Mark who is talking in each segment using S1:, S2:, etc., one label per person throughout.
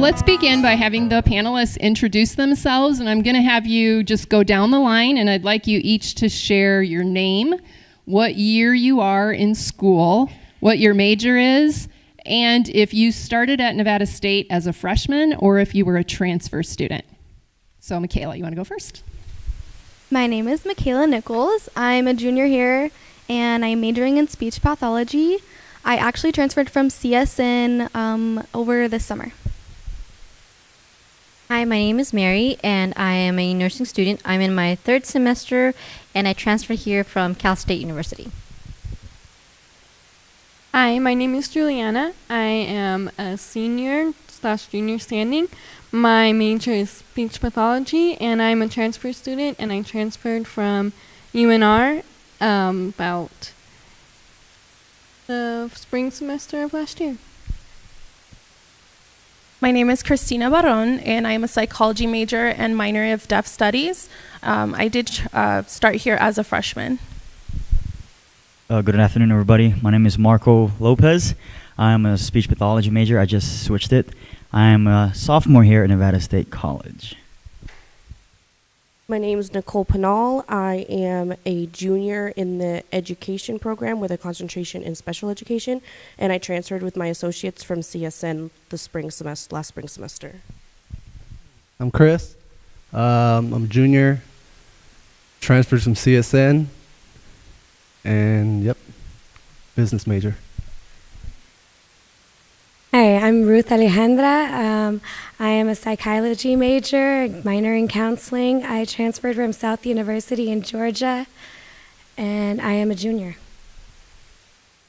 S1: let's begin by having the panelists introduce themselves, and I'm going to have you just go down the line, and I'd like you each to share your name, what year you are in school, what your major is, and if you started at Nevada State as a freshman or if you were a transfer student. So, Michaela, you want to go first?
S2: My name is Michaela Nichols. I'm a junior here, and I'm majoring in speech pathology. I actually transferred from CSN over this summer.
S3: Hi, my name is Mary, and I am a nursing student. I'm in my third semester, and I transferred here from Cal State University.
S4: Hi, my name is Juliana. I am a senior/junior standing. My major is speech pathology, and I'm a transfer student, and I transferred from UNR about the spring semester of last year.
S5: My name is Christina Barron, and I am a psychology major and minor of deaf studies. I did start here as a freshman.
S6: Good afternoon, everybody. My name is Marco Lopez. I'm a speech pathology major. I just switched it. I'm a sophomore here at Nevada State College.
S7: My name is Nicole Pinal. I am a junior in the education program with a concentration in special education, and I transferred with my associates from CSN last spring semester.
S8: I'm Chris. I'm a junior, transferred from CSN, and business major.
S9: Hi, I'm Ruth Alejandra. I am a psychology major, minor in counseling. I transferred from South University in Georgia, and I am a junior.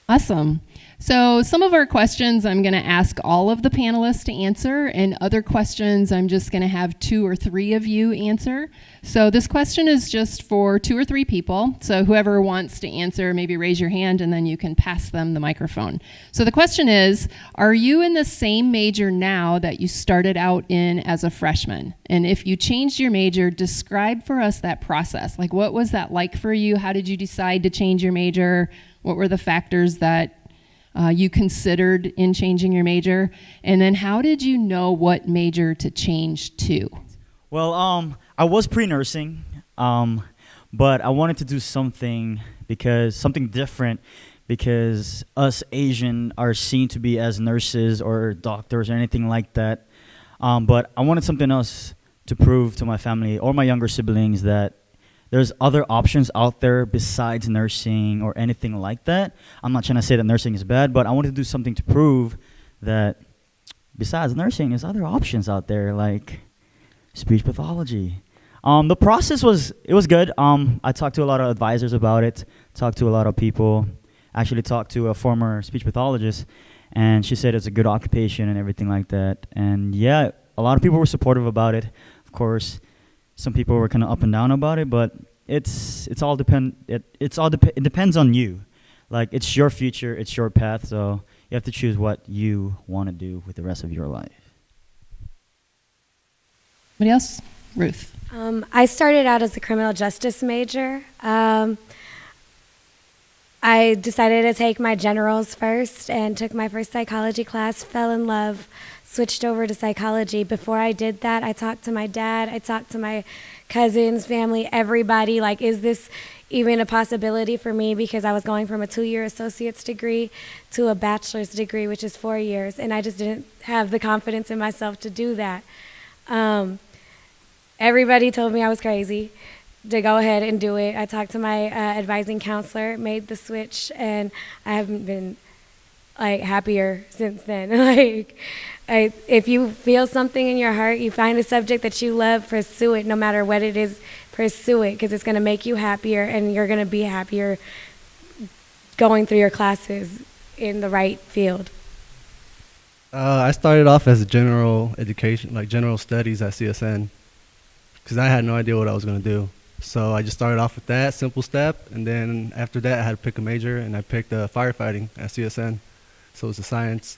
S1: Awesome. So some of our questions I'm going to ask all of the panelists to answer, and other questions I'm just going to have 2 or 3 of you answer. So this question is just for 2 or 3 people. So whoever wants to answer, maybe raise your hand, and then you can pass them the microphone. So the question is, are you in the same major now that you started out in as a freshman? And if you changed your major, describe for us that process. Like, what was that like for you? How did you decide to change your major? What were the factors that you considered in changing your major? And then how did you know what major to change to?
S6: Well, I was pre-nursing, but I wanted to do something different, because us Asian are seen to be as nurses or doctors or anything like that. But I wanted something else to prove to my family or my younger siblings that there's other options out there besides nursing or anything like that. I'm not trying to say that nursing is bad, but I wanted to do something to prove that besides nursing, there's other options out there, like speech pathology. The process was good. I talked to a lot of advisors about it, talked to a lot of people, actually talked to a former speech pathologist, and she said it's a good occupation and everything like that. And yeah, a lot of people were supportive about it. Of course, some people were kind of up and down about it, but it depends on you. Like, it's your future, it's your path, so you have to choose what you want to do with the rest of your life.
S1: Anybody else? Ruth.
S9: I started out as a criminal justice major. I decided to take my generals first and took my first psychology class, fell in love, switched over to psychology. Before I did that, I talked to my dad, I talked to my cousins, family, everybody, like, is this even a possibility for me? Because I was going from a 2-year associate's degree to a bachelor's degree, which is 4 years, and I just didn't have the confidence in myself to do that. Everybody told me I was crazy to go ahead and do it. I talked to my advising counselor, made the switch, and I haven't been happier since then. If you feel something in your heart, you find a subject that you love, pursue it. No matter what it is, pursue it, because it's going to make you happier, and you're going to be happier going through your classes in the right field.
S8: I started off as a general education, like general studies at CSN, because I had no idea what I was going to do. So I just started off with that simple step, and then after that I had to pick a major, and I picked firefighting at CSN. So it was a science.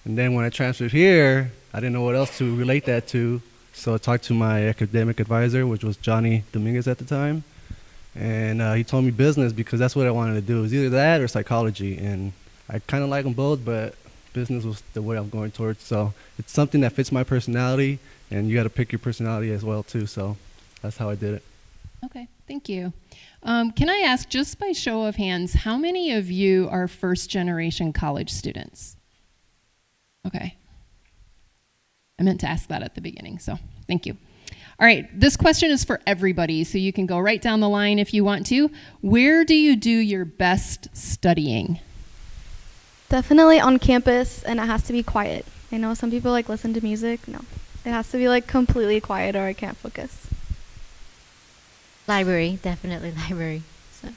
S8: And then when I transferred here, I didn't know what else to relate that to. So I talked to my academic advisor, which was Johnny Dominguez at the time. And he told me business, because that's what I wanted to do. It was either that or psychology. And I kind of like them both, but business was the way I'm going towards. So it's something that fits my personality, and you got to pick your personality as well too. So that's how I did it.
S1: Okay, thank you. Can I ask, just by show of hands, how many of you are first-generation college students? Okay. I meant to ask that at the beginning, so thank you. All right, this question is for everybody, so you can go right down the line if you want to. Where do you do your best studying?
S2: Definitely on campus, and it has to be quiet. I know some people like listen to music. No, it has to be like completely quiet or I can't focus.
S3: Library, definitely library. So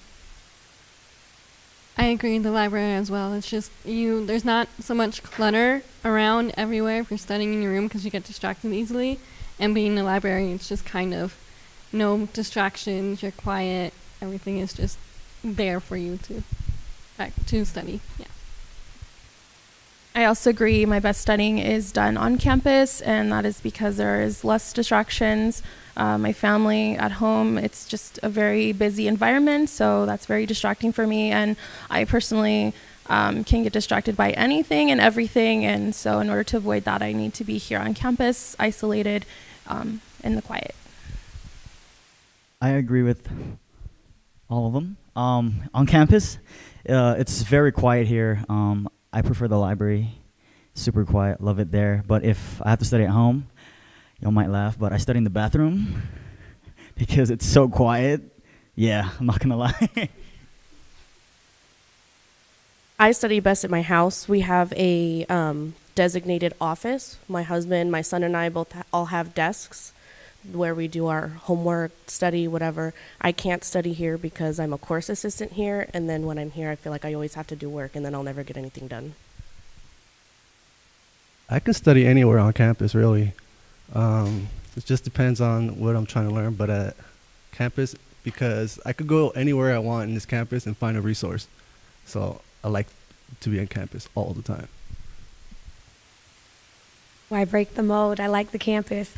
S4: I agree, the library as well. It's just there's not so much clutter around everywhere if you're studying in your room because you get distracted easily. And being in the library, it's just kind of no distractions, you're quiet, everything is just there for you to study. Yeah.
S5: I also agree my best studying is done on campus, and that is because there is less distractions. My family at home, it's just a very busy environment, so that's very distracting for me, and I personally can get distracted by anything and everything, and so in order to avoid that, I need to be here on campus, isolated, in the quiet.
S6: I agree with all of them. On campus, it's very quiet here. I prefer the library. Super quiet, love it there. But if I have to study at home, y'all might laugh, but I study in the bathroom because it's so quiet. Yeah, I'm not gonna lie.
S7: I study best at my house. We have a designated office. My husband, my son, and I all have desks where we do our homework, study, whatever. I can't study here because I'm a course assistant here, and then when I'm here, I feel like I always have to do work, and then I'll never get anything done.
S8: I can study anywhere on campus, really. It just depends on what I'm trying to learn, but at campus, because I could go anywhere I want in this campus and find a resource. So I like to be on campus all the time.
S9: Why break the mold? I like the campus.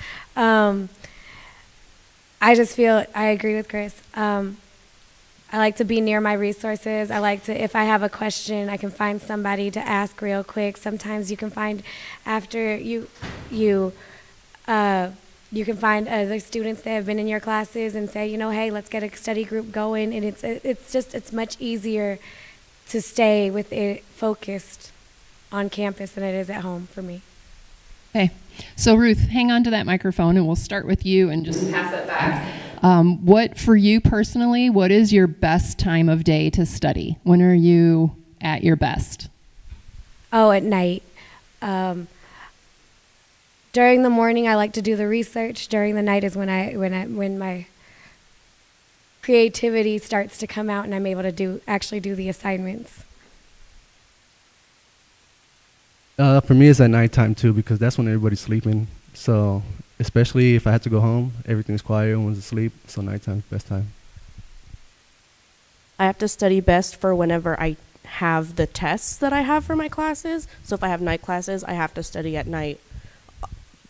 S9: I just feel, I agree with Chris. I like to be near my resources. I like to, if I have a question, I can find somebody to ask real quick. Sometimes you can find after you can find other students that have been in your classes and say, hey, let's get a study group going. And it's much easier to stay with it focused on campus than it is at home for me.
S1: Okay, so Ruth, hang on to that microphone and we'll start with you and just pass it back. What, for you personally, what is your best time of day to study? When are you at your best?
S9: Oh, at night. During the morning, I like to do the research. During the night is when my creativity starts to come out and I'm able to actually do the assignments.
S8: For me, it's at nighttime too, because that's when everybody's sleeping. So, especially if I had to go home, everything's quiet, everyone's asleep. So nighttime's the best time.
S7: I have to study best for whenever I have the tests that I have for my classes. So if I have night classes, I have to study at night.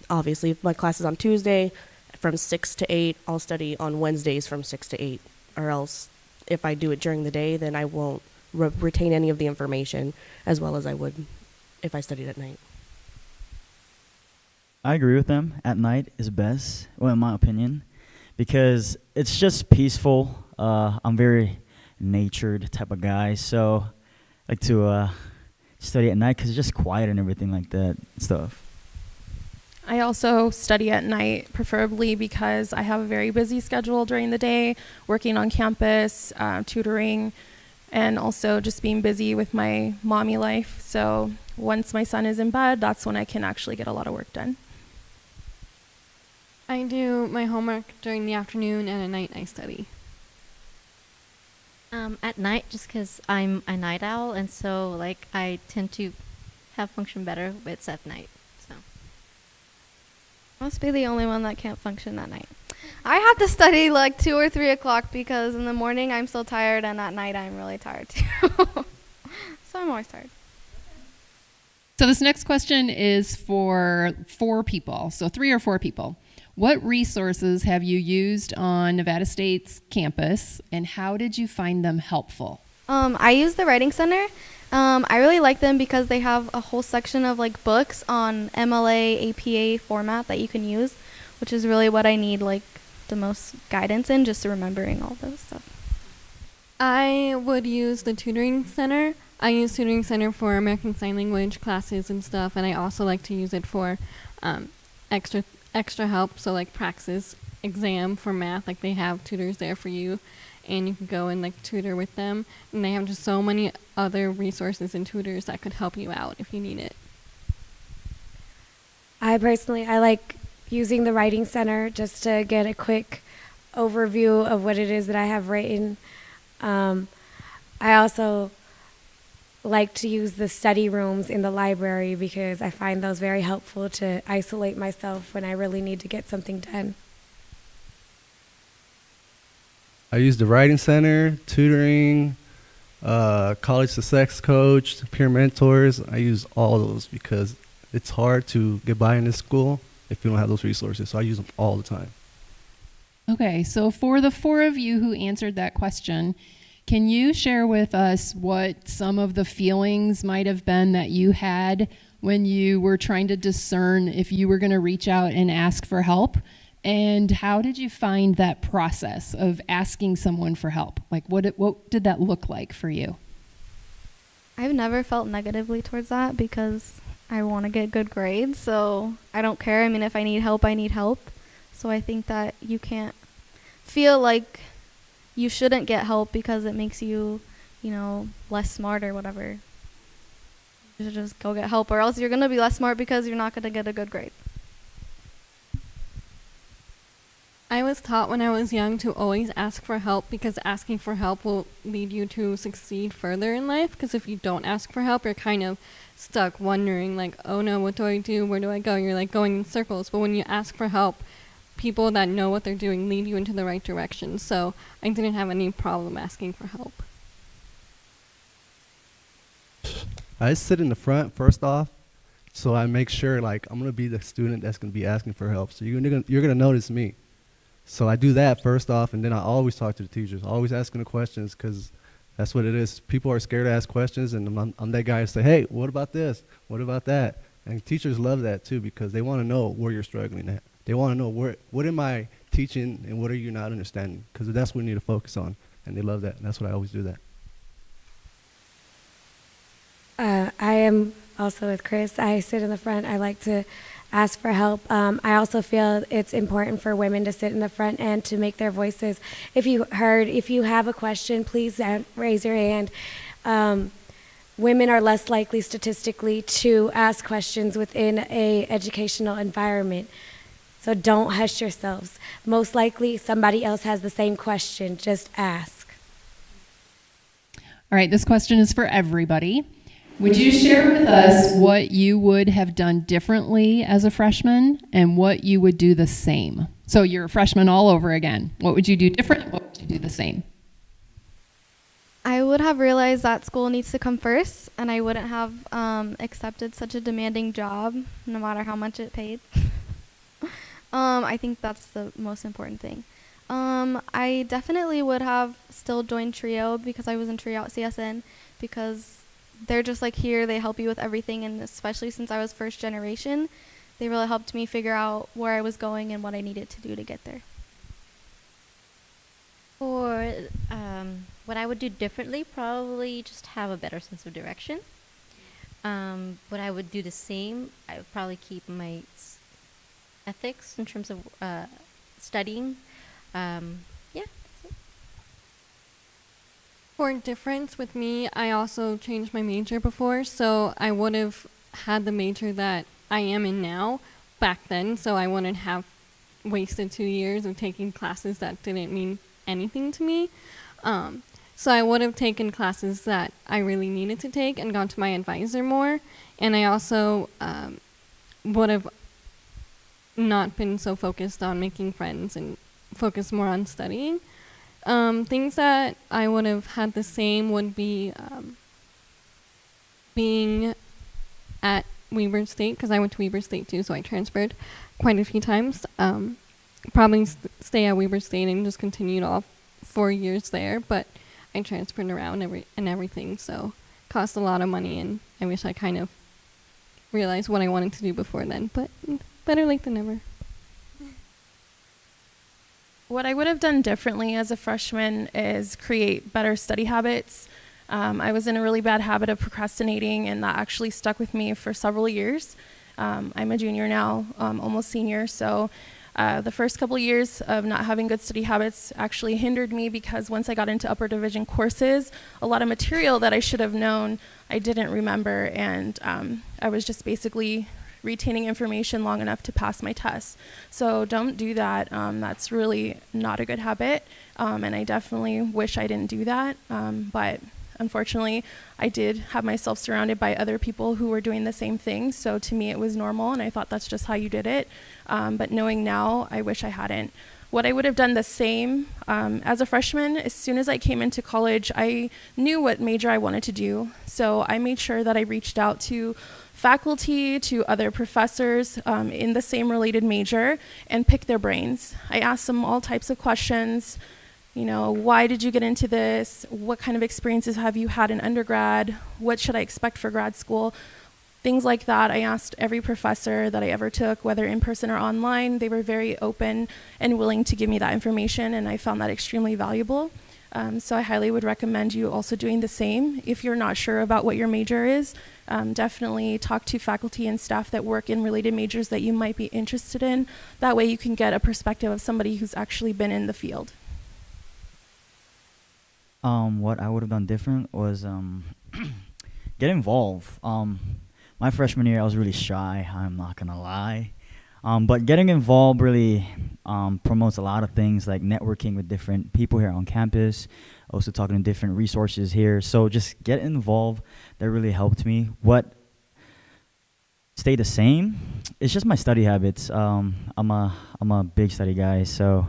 S7: Obviously, if my class is on Tuesday from 6 to 8, I'll study on Wednesdays from 6 to 8. Or else, if I do it during the day, then I won't retain any of the information as well as I would if I studied at night.
S6: I agree with them. At night is best, well, in my opinion, because it's just peaceful. I'm very natured type of guy, so I like to study at night because it's just quiet and everything like that stuff.
S5: I also study at night, preferably because I have a very busy schedule during the day, working on campus, tutoring, and also just being busy with my mommy life. So once my son is in bed, that's when I can actually get a lot of work done.
S4: I do my homework during the afternoon, and at night I study.
S3: At night, just because I'm a night owl, and so I tend to have function better with at night. So
S2: Must be the only one that can't function at night. I have to study 2 or 3 o'clock because in the morning I'm so tired, and at night I'm really tired too. So I'm always tired.
S1: So this next question is for 4 people, so 3 or 4 people. What resources have you used on Nevada State's campus, and how did you find them helpful?
S2: I use the Writing Center. I really like them because they have a whole section of like books on MLA, APA format that you can use, which is really what I need like the most guidance in, just remembering all those stuff.
S4: I would use the tutoring center. I use tutoring center for American Sign Language classes and stuff, and I also like to use it for extra help. So like praxis exam for math, like they have tutors there for you, and you can go and like tutor with them. And they have just so many other resources and tutors that could help you out if you need it.
S9: I like using the writing center just to get a quick overview of what it is that I have written. I also like to use the study rooms in the library because I find those very helpful to isolate myself when I really need to get something done.
S8: I use the writing center, tutoring, college success coach, peer mentors. I use all those because it's hard to get by in this school if you don't have those resources. So I use them all the time.
S1: Okay, so for the 4 of you who answered that question, can you share with us what some of the feelings might have been that you had when you were trying to discern if you were going to reach out and ask for help? And how did you find that process of asking someone for help? Like, what did that look like for you?
S2: I've never felt negatively towards that because I want to get good grades, so I don't care. I mean, if I need help, I need help. So I think that you can't feel like you shouldn't get help because it makes you, less smart or whatever. You should just go get help, or else you're going to be less smart because you're not going to get a good grade.
S4: I was taught when I was young to always ask for help because asking for help will lead you to succeed further in life. Because if you don't ask for help, you're kind of stuck wondering like, oh no, what do I do? Where do I go? You're like going in circles. But when you ask for help, people that know what they're doing lead you into the right direction. So I didn't have any problem asking for help.
S8: I sit in the front first off, so I make sure like I'm gonna be the student that's gonna be asking for help. So you're gonna notice me. So I do that first off, and then I always talk to the teachers, always asking the questions, because that's what it is. People are scared to ask questions, and I'm that guy to say, hey, what about this? What about that? And teachers love that too because they want to know where you're struggling at. They want to know what am I teaching and what are you not understanding, because that's what we need to focus on, and they love that, and that's what I always do that.
S9: I am also with Chris. I sit in the front. I like to ask for help. I also feel it's important for women to sit in the front and to make their voices. If you have a question, please raise your hand. Women are less likely statistically to ask questions within a educational environment. So don't hush yourselves. Most likely somebody else has the same question. Just ask.
S1: All right, this question is for everybody. Would you share with us what you would have done differently as a freshman and what you would do the same? So you're a freshman all over again. What would you do different? What would you do the same?
S2: I would have realized that school needs to come first, and I wouldn't have accepted such a demanding job, no matter how much it paid. I think that's the most important thing. I definitely would have still joined TRIO because I was in TRIO at CSN, because they're just like here, they help you with everything, and especially since I was first generation, they really helped me figure out where I was going and what I needed to do to get there.
S3: For what I would do differently, probably just have a better sense of direction. What I would do the same, I would probably keep my ethics in terms of studying. Yeah.
S4: For difference with me, I also changed my major before, so I would have had the major that I am in now back then, so I wouldn't have wasted 2 years of taking classes that didn't mean anything to me. So I would have taken classes that I really needed to take and gone to my advisor more, and I also would have not been so focused on making friends and focused more on studying. Things that I would have had the same would be being at Weber State, because I went to Weber State too, so I transferred quite a few times. Probably stay at Weber State and just continued all 4 years there, but I transferred around and everything, so cost a lot of money, and I wish I kind of realized what I wanted to do before then, but better late than never.
S5: What I would have done differently as a freshman is create better study habits. I was in a really bad habit of procrastinating, and that actually stuck with me for several years. I'm a junior now, almost senior, so the first couple years of not having good study habits actually hindered me, because once I got into upper division courses, a lot of material that I should have known I didn't remember, and I was just basically retaining information long enough to pass my tests. So don't do that. That's really not a good habit, and I definitely wish I didn't do that, but unfortunately, I did have myself surrounded by other people who were doing the same thing, so to me it was normal, and I thought that's just how you did it. But knowing now, I wish I hadn't. What I would have done the same as a freshman, as soon as I came into college, I knew what major I wanted to do, so I made sure that I reached out to faculty, to other professors in the same related major, and picked their brains. I asked them all types of questions. You know, why did you get into this? What kind of experiences have you had in undergrad? What should I expect for grad school? Things like that. I asked every professor that I ever took, whether in person or online. They were very open and willing to give me that information, and I found that extremely valuable. So I highly would recommend you also doing the same. If you're not sure about what your major is, definitely talk to faculty and staff that work in related majors that you might be interested in. That way you can get a perspective of somebody who's actually been in the field.
S6: What I would have done different was get involved. My freshman year, I was really shy, I'm not going to lie. But getting involved really promotes a lot of things, like networking with different people here on campus, also talking to different resources here. So just get involved. That really helped me. What stayed the same? It's just my study habits. I'm a big study guy, so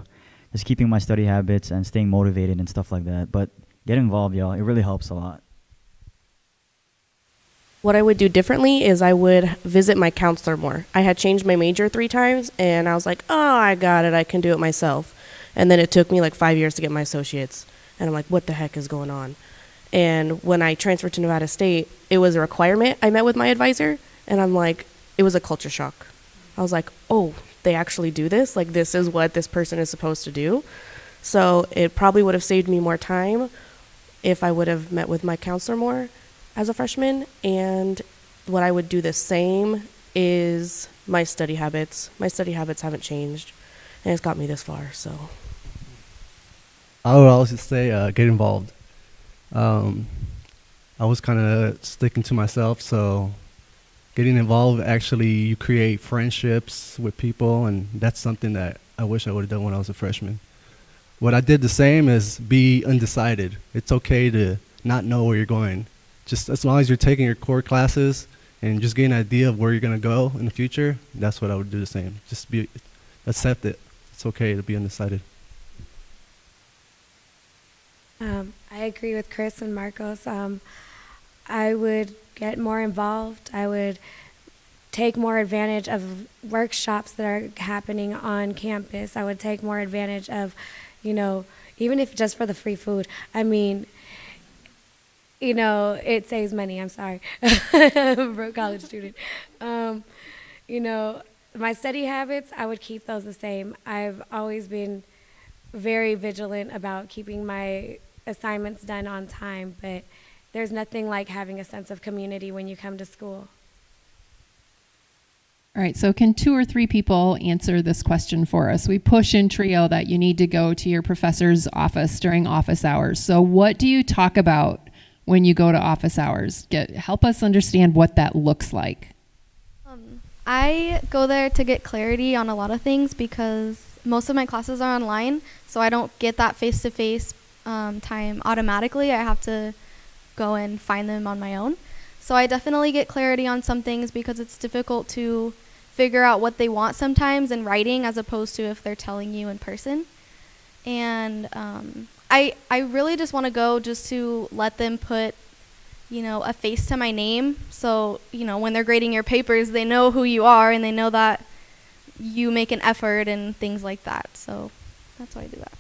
S6: just keeping my study habits and staying motivated and stuff like that. But get involved, y'all. It really helps a lot.
S7: What I would do differently is I would visit my counselor more. I had changed my major 3 times, and I was like, oh, I got it. I can do it myself. And then it took me like 5 years to get my associates. And I'm like, what the heck is going on? And when I transferred to Nevada State, it was a requirement. I met with my advisor, and I'm like, it was a culture shock. I was like, oh, they actually do this? Like, this is what this person is supposed to do? So it probably would have saved me more time if I would have met with my counselor more as a freshman. And what I would do the same is my study habits. My study habits haven't changed, and it's got me this far, so.
S8: I would also say get involved. I was kind of sticking to myself, so getting involved, actually you create friendships with people, and that's something that I wish I would have done when I was a freshman. What I did the same is be undecided. It's okay to not know where you're going. Just as long as you're taking your core classes and just getting an idea of where you're going to go in the future, that's what I would do the same. Just accept it. It's okay to be undecided.
S9: I agree with Chris and Marcos. I would get more involved. I would take more advantage of workshops that are happening on campus. I would take more advantage of, even if just for the free food. I mean, it saves money. I'm sorry. I'm a broke college student. My study habits, I would keep those the same. I've always been very vigilant about keeping my assignments done on time, but there's nothing like having a sense of community when you come to school.
S1: All right, so can 2 or 3 people answer this question for us? We push in Trio that you need to go to your professor's office during office hours. So what do you talk about when you go to office hours? Help us understand what that looks like.
S2: I go there to get clarity on a lot of things because most of my classes are online, so I don't get that face-to-face time automatically. I have to go and find them on my own. So I definitely get clarity on some things because it's difficult to figure out what they want sometimes in writing as opposed to if they're telling you in person. And I really just want to go just to let them put, a face to my name. So, when they're grading your papers, they know who you are and they know that you make an effort and things like that. So that's why I do that.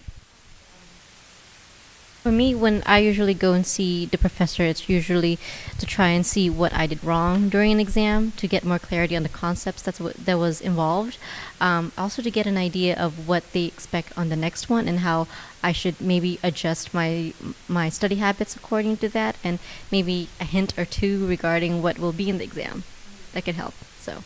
S3: For me, when I usually go and see the professor, it's usually to try and see what I did wrong during an exam to get more clarity on the concepts that was involved. Also to get an idea of what they expect on the next one and how I should maybe adjust my study habits according to that, and maybe a hint or two regarding what will be in the exam that can help. So.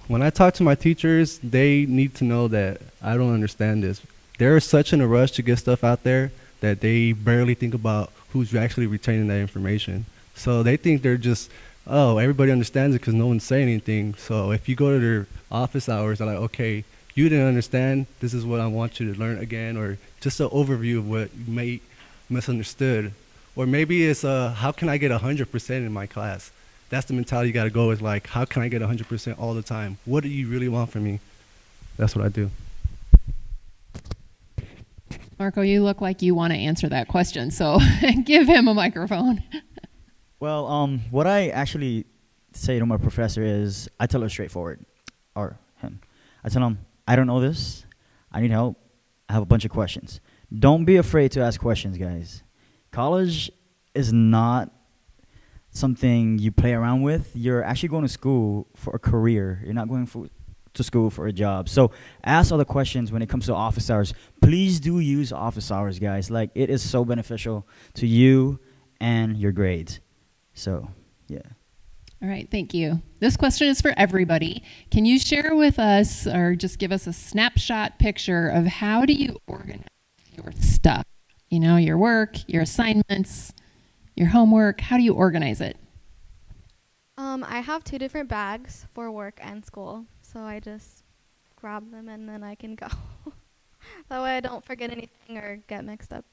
S8: When I talk to my teachers, they need to know that I don't understand this. They're such in a rush to get stuff out there that they barely think about who's actually retaining that information. So they think they're just, oh, everybody understands it because no one's saying anything. So if you go to their office hours, they're like, okay, you didn't understand. This is what I want you to learn again, or just an overview of what you may misunderstood. Or maybe it's, how can I get 100% in my class? That's the mentality you got to go with, like, how can I get 100% all the time? What do you really want from me? That's what I do.
S1: Marco, you look like you want to answer that question, so give him a microphone.
S6: Well, what I actually say to my professor is, I tell her straightforward, or him. I tell him, I don't know this. I need help. I have a bunch of questions. Don't be afraid to ask questions, guys. College is not something you play around with. You're actually going to school for a career. You're not going to school for a job. So ask other questions when it comes to office hours. Please do use office hours, guys. Like, it is so beneficial to you and your grades. So, yeah.
S1: All right, thank you. This question is for everybody. Can you share with us, or just give us a snapshot picture of how do you organize your stuff? You know, your work, your assignments, your homework. How do you organize it?
S2: I have 2 different bags for work and school, so I just grab them and then I can go. That way I don't forget anything or get mixed up.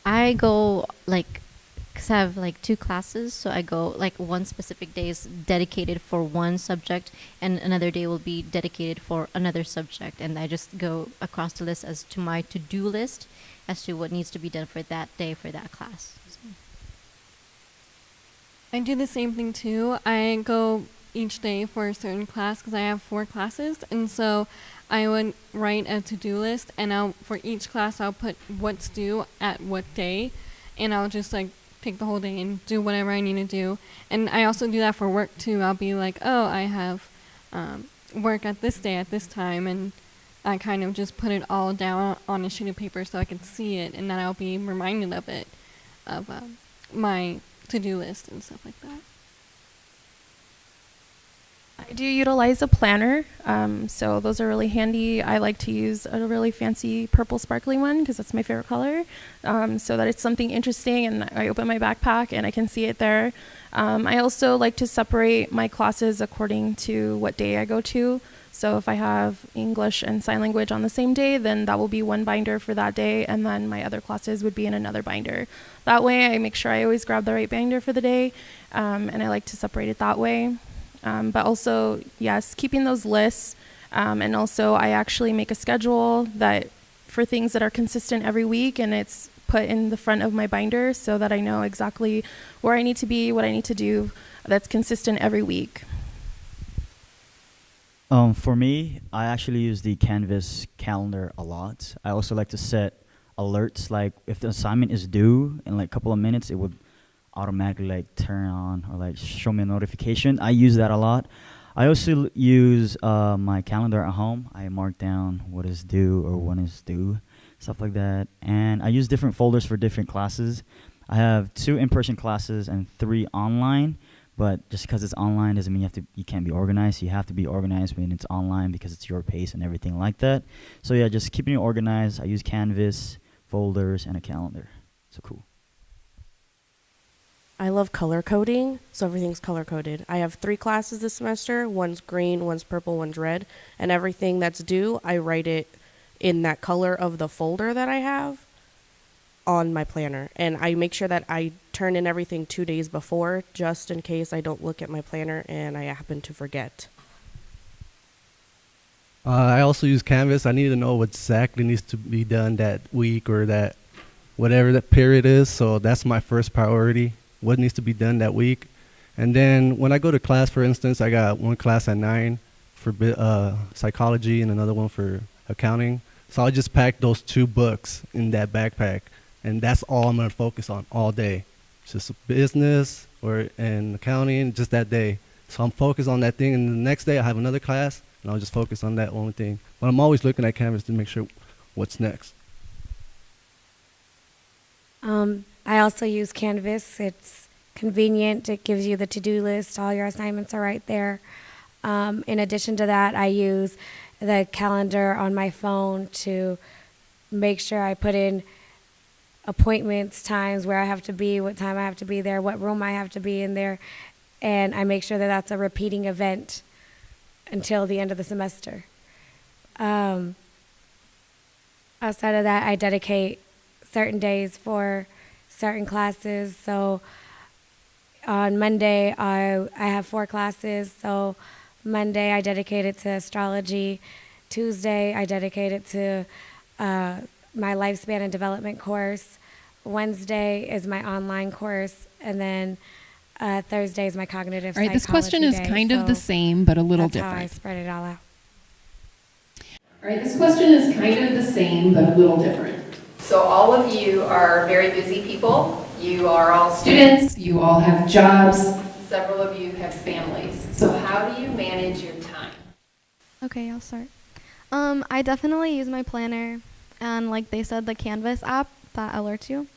S3: I go because I have 2 classes, so I go one specific day is dedicated for one subject and another day will be dedicated for another subject, and I just go across the list as to my to-do list as to what needs to be done for that day for that class. So.
S4: I do the same thing too. I go each day for a certain class because I have 4 classes, and so I would write a to-do list, and for each class I'll put what's due at what day, and I'll just take the whole day and do whatever I need to do. And I also do that for work too. I'll be like, oh, I have work at this day at this time, and I kind of just put it all down on a sheet of paper so I can see it, and then I'll be reminded of it, of my to-do list and stuff like that.
S5: I do utilize a planner, so those are really handy. I like to use a really fancy purple sparkly one because that's my favorite color, so that it's something interesting and I open my backpack and I can see it there. I also like to separate my classes according to what day I go to. So if I have English and sign language on the same day, then that will be one binder for that day, and then my other classes would be in another binder. That way I make sure I always grab the right binder for the day, and I like to separate it that way. But also, yes, keeping those lists, and also I actually make a schedule that for things that are consistent every week, and it's put in the front of my binder so that I know exactly where I need to be, what I need to do that's consistent every week.
S6: For me, I actually use the Canvas calendar a lot. I also like to set alerts, like if the assignment is due in a couple of minutes, it would automatically turn on or show me a notification. I use that a lot. I also use my calendar at home. I mark down what is due or when is due, stuff like that. And I use different folders for different classes. I have 2 in-person classes and 3 online. But just because it's online doesn't mean you can't be organized. You have to be organized when it's online because it's your pace and everything like that. So yeah, just keeping it organized. I use Canvas, folders, and a calendar. So cool.
S7: I love color coding, so everything's color coded. I have 3 classes this semester. One's green, one's purple, one's red. And everything that's due, I write it in that color of the folder that I have on my planner. And I make sure that I turn in everything 2 days before, just in case I don't look at my planner and I happen to forget.
S8: I also use Canvas. I need to know what exactly needs to be done that week or that whatever that period is. So that's my first priority, what needs to be done that week. And then when I go to class, for instance, I got one class at 9 for psychology and another one for accounting. So I just packed those 2 books in that backpack, and that's all I'm gonna focus on all day. Just business and accounting, just that day. So I'm focused on that thing, and the next day I have another class, and I'll just focus on that one thing. But I'm always looking at Canvas to make sure what's next.
S9: I also use Canvas. It's convenient. It gives you the to-do list. All your assignments are right there. In addition to that, I use the calendar on my phone to make sure I put in appointments, times where I have to be, what time I have to be there, what room I have to be in there, and I make sure that that's a repeating event until the end of the semester. Outside of that, I dedicate certain days for certain classes. So on Monday, I have 4 classes. So Monday, I dedicate it to astrology. Tuesday, I dedicate it to my lifespan and development course. Wednesday is my online course. And then Thursday is my cognitive psychology
S1: All right, this question is
S9: day.
S1: kind of the same, but a little
S9: that's how I
S1: different.
S9: spread it all out.
S1: All right, this question is kind of the same, but a little different. So all of you are very busy people. You are all students. You all have jobs. Several of you have families. So how do you manage your time?
S2: Okay, I'll start. I definitely use my planner and, like they said, the Canvas app that alerts you.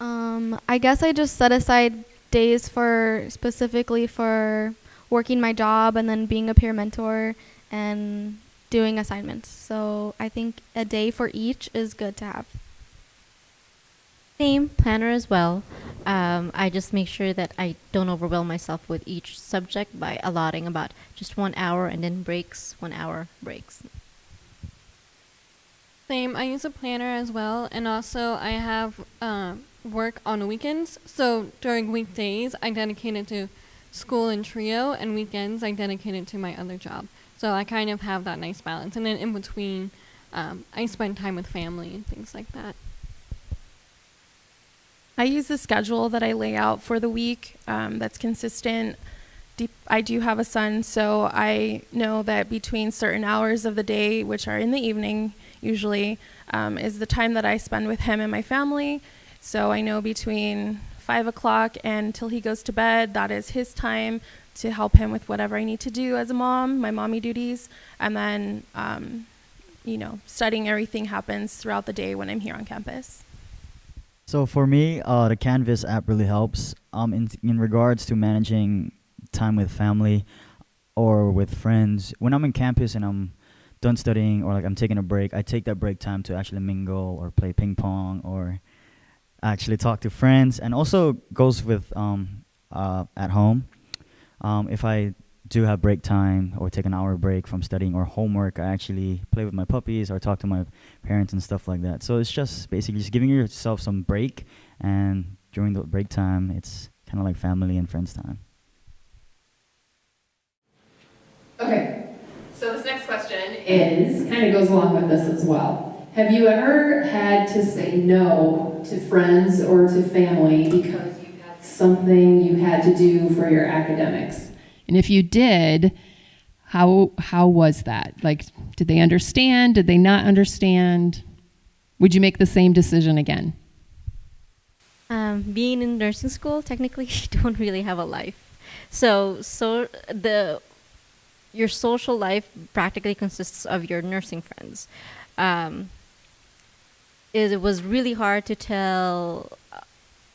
S2: I guess I just set aside days specifically for working my job and then being a peer mentor and doing assignments. So I think a day for each is good to have.
S3: Same planner as well. I just make sure that I don't overwhelm myself with each subject by allotting about just 1 hour and then breaks, 1 hour breaks.
S4: Same. I use a planner as well, and also I have work on weekends. So during weekdays, I dedicate it to school and trio, and weekends I dedicate it to my other job. So I kind of have that nice balance. And then in between, I spend time with family and things like that.
S5: I use the schedule that I lay out for the week that's consistent. I do have a son, so I know that between certain hours of the day, which are in the evening usually, is the time that I spend with him and my family. So I know between 5 o'clock and until he goes to bed, that is his time to help him with whatever I need to do as a mom, my mommy duties. And then, studying everything happens throughout the day when I'm here on campus.
S6: So for me, the Canvas app really helps in regards to managing time with family or with friends. When I'm on campus and I'm done studying or like I'm taking a break, I take that break time to actually mingle or play ping pong or actually talk to friends. And also goes with at home. If I do have break time or take an hour break from studying or homework, I actually play with my puppies or talk to my parents and stuff like that. So it's just basically just giving yourself some break, and during the break time, it's kind of like family and friends time.
S1: Okay, so this next question is kind of goes along with this as well. Have you ever had to say no to friends or to family because you had something you had to do for your academics? And if you did, how was that? Like, did they understand? Did they not understand? Would you make the same decision again?
S3: Being in nursing school, technically, you don't really have a life. So your social life practically consists of your nursing friends. It was really hard to tell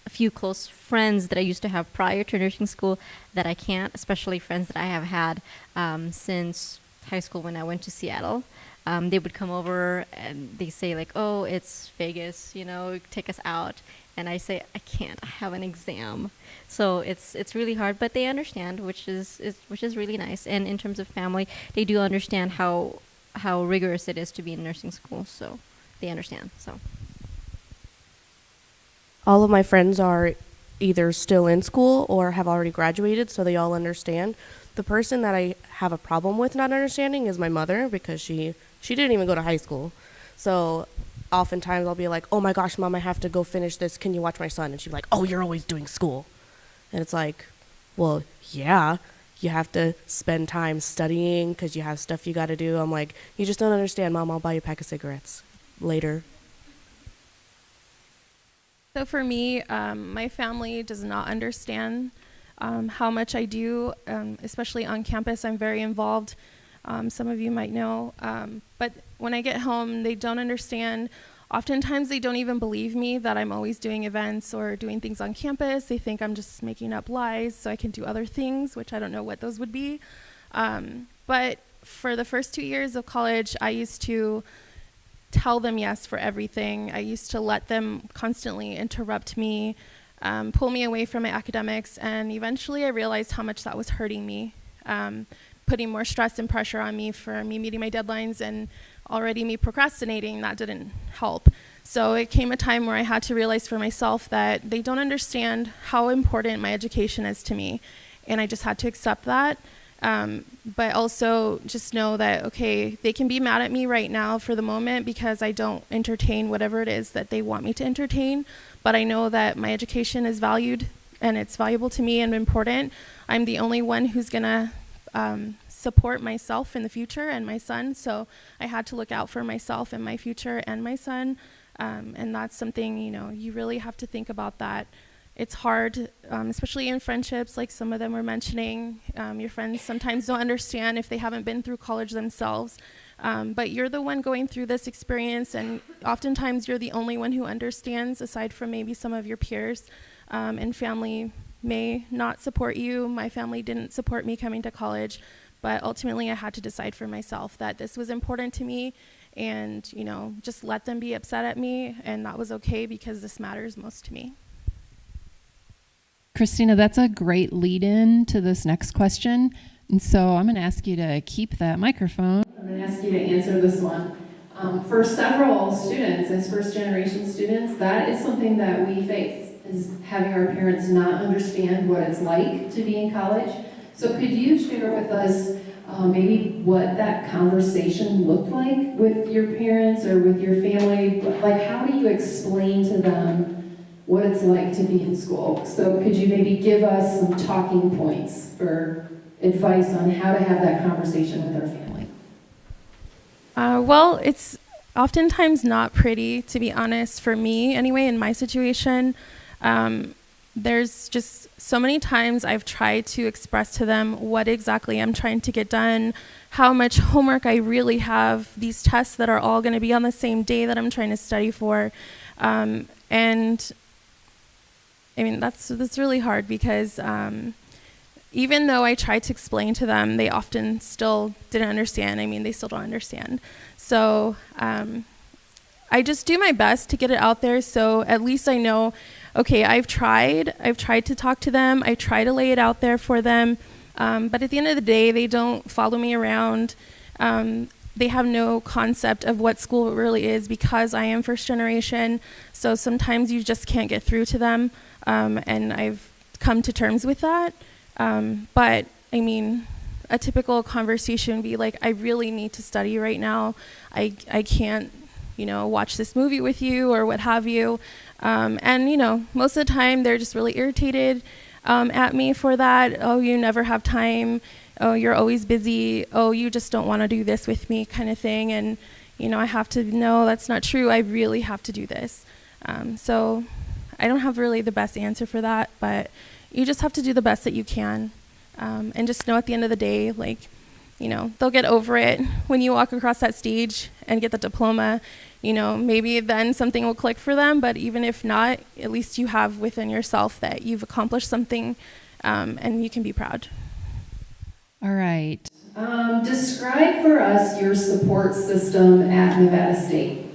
S3: a few close friends that I used to have prior to nursing school that I can't, especially friends that I have had since high school when I went to Seattle. They would come over and they say like, oh, it's Vegas, take us out. And I say, I can't, I have an exam. So it's really hard, but they understand, which is really nice. And in terms of family, they do understand how rigorous it is to be in nursing school. So they understand, so.
S7: All of my friends are either still in school or have already graduated, so they all understand. The person that I have a problem with not understanding is my mother, because she didn't even go to high school. So oftentimes I'll be like, oh my gosh, Mom, I have to go finish this. Can you watch my son? And she'll be like, oh, you're always doing school. And it's like, well, yeah, you have to spend time studying because you have stuff you got to do. I'm like, you just don't understand, Mom. I'll buy you a pack of cigarettes later.
S5: So for me, my family does not understand how much I do, especially on campus. I'm very involved. Some of you might know. But when I get home, they don't understand. Oftentimes, they don't even believe me that I'm always doing events or doing things on campus. They think I'm just making up lies so I can do other things, which I don't know what those would be. But for the first 2 years of college, I used to tell them yes for everything. I used to let them constantly interrupt me, pull me away from my academics, and eventually I realized how much that was hurting me, putting more stress and pressure on me for me meeting my deadlines, and already me procrastinating, that didn't help. So it came a time where I had to realize for myself that they don't understand how important my education is to me, and I just had to accept that. But also just know that, okay, they can be mad at me right now for the moment because I don't entertain whatever it is that they want me to entertain, but I know that my education is valued and it's valuable to me and important. I'm the only one who's gonna support myself in the future and my son, so I had to look out for myself and my future and my son, and that's something, you really have to think about that. It's hard, especially in friendships, like some of them were mentioning. Your friends sometimes don't understand if they haven't been through college themselves, but you're the one going through this experience, and oftentimes you're the only one who understands, aside from maybe some of your peers, and family may not support you. My family didn't support me coming to college, but ultimately I had to decide for myself that this was important to me, and just let them be upset at me, and that was okay because this matters most to me.
S1: Christina, that's a great lead-in to this next question. And so I'm going to ask you to keep that microphone. I'm going to ask you to answer this one. For several students, as first-generation students, that is something that we face, is having our parents not understand what it's like to be in college. So could you share with us maybe what that conversation looked like with your parents or with your family? Like, how do you explain to them what it's like to be in school? So could you maybe give us some talking points for advice on how to have that conversation with our family?
S5: Well, it's oftentimes not pretty, to be honest, for me anyway, in my situation. There's just so many times I've tried to express to them what exactly I'm trying to get done, how much homework I really have, these tests that are all going to be on the same day that I'm trying to study for. And I mean, that's really hard because even though I tried to explain to them, they often still didn't understand. I mean, they still don't understand. So I just do my best to get it out there, so at least I know, okay, I've tried to talk to them, I try to lay it out there for them, but at the end of the day, they don't follow me around. They have no concept of what school really is because I am first generation, so sometimes you just can't get through to them, and I've come to terms with that. But I mean, a typical conversation would be like, I really need to study right now. I can't, watch this movie with you or what have you. And, most of the time they're just really irritated at me for that. Oh, you never have time. Oh, you're always busy. Oh, you just don't want to do this with me kind of thing. And, I have to know that's not true. I really have to do this. So I don't have really the best answer for that, but you just have to do the best that you can. And just know at the end of the day, they'll get over it when you walk across that stage and get the diploma. Maybe then something will click for them, but even if not, at least you have within yourself that you've accomplished something, and you can be proud.
S1: All right. Describe for us your support system at Nevada State.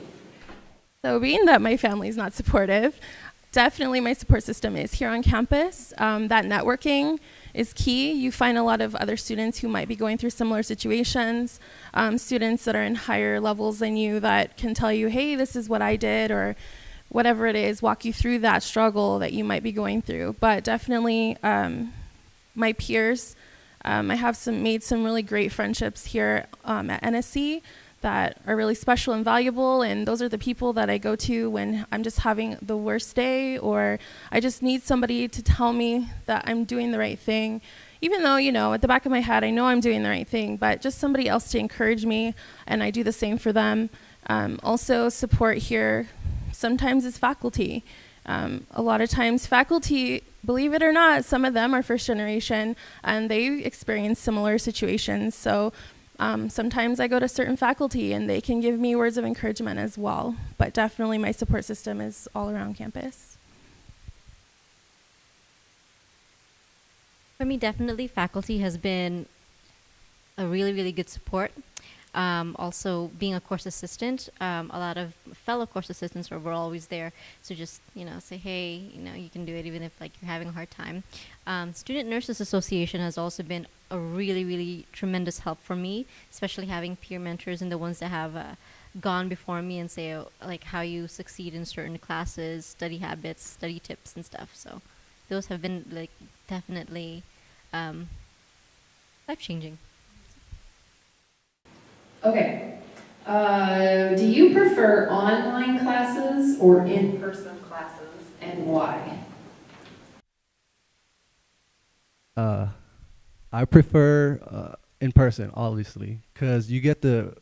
S5: So being that my family is not supportive, definitely my support system is here on campus. That networking is key. You find a lot of other students who might be going through similar situations, students that are in higher levels than you that can tell you, hey, this is what I did, or whatever it is, walk you through that struggle that you might be going through. But definitely my peers, I have made some really great friendships here at NSC that are really special and valuable, and those are the people that I go to when I'm just having the worst day, or I just need somebody to tell me that I'm doing the right thing. even though, at the back of my head, I know I'm doing the right thing, but just somebody else to encourage me, and I do the same for them. Also, support here sometimes is faculty. A lot of times faculty, believe it or not, some of them are first generation, and they experience similar situations. So sometimes I go to certain faculty, and they can give me words of encouragement as well. But definitely my support system is all around campus.
S3: For me, definitely faculty has been a really, really good support. Also, being a course assistant, a lot of fellow course assistants were always there to just, say, hey, you can do it even if you're having a hard time. Student Nurses Association has also been a really, really tremendous help for me, especially having peer mentors and the ones that have gone before me and say, how you succeed in certain classes, study habits, study tips and stuff. So those have been definitely life-changing.
S1: Okay. Do you prefer online classes or in-person classes, and why?
S8: I prefer in person, obviously, because you get the